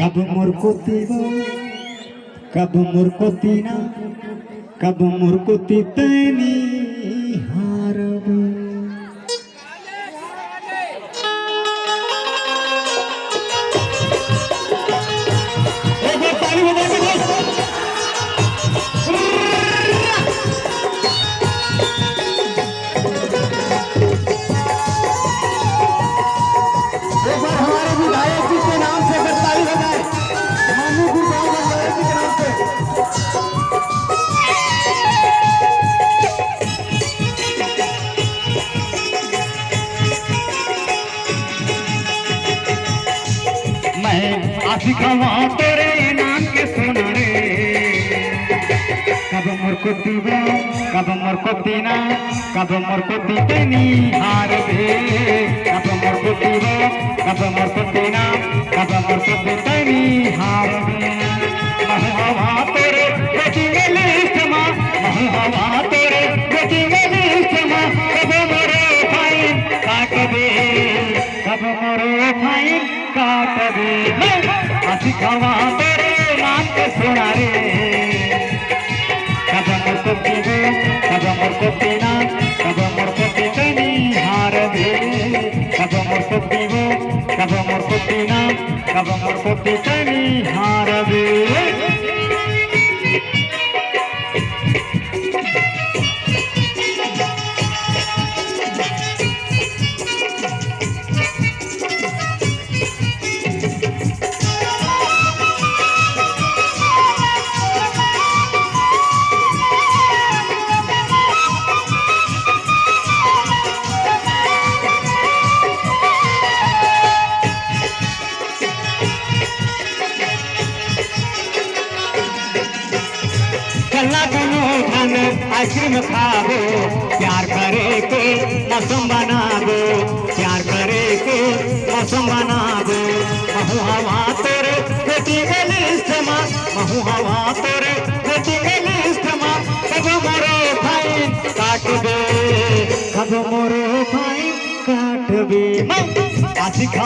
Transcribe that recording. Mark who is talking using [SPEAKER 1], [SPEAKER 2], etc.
[SPEAKER 1] कब मोर को तीवा कब मोर को तीना कब मोर को तीतनी हारबे आशिकवा तेरे नाम के सुना रे कब मोर को तीवा कब मोर को तीना कब मोर को तीतनी हार बे कब मोर को तीवा कब मोर को तीना कब मोर को तीतनी हार बे हवा तेरे बेटिंगे लिस्टमा हवा तेरे बेटिंगे लिस्टमा कब मोरे फाइन काट दे कब मोरे फाइन काट दे आशिकवा तेरे नाम के सुना रे कब मोर को तीवे कब मोर को तीना कब मोर को तीतनी हार दे कब मोर को तीवे कब मोर को तीना कब मोर को तीतनी हार दे आइसक्रीम खाबो प्यार करे के मौसम बना दो प्यार करे के मौसम बना दो महू हवा तेरे बेटी के लिस्ट में महू हवा तेरे बेटी के लिस्ट में कब मोरे फाइन काट दे कब मोरे फाइन काट दे आशिक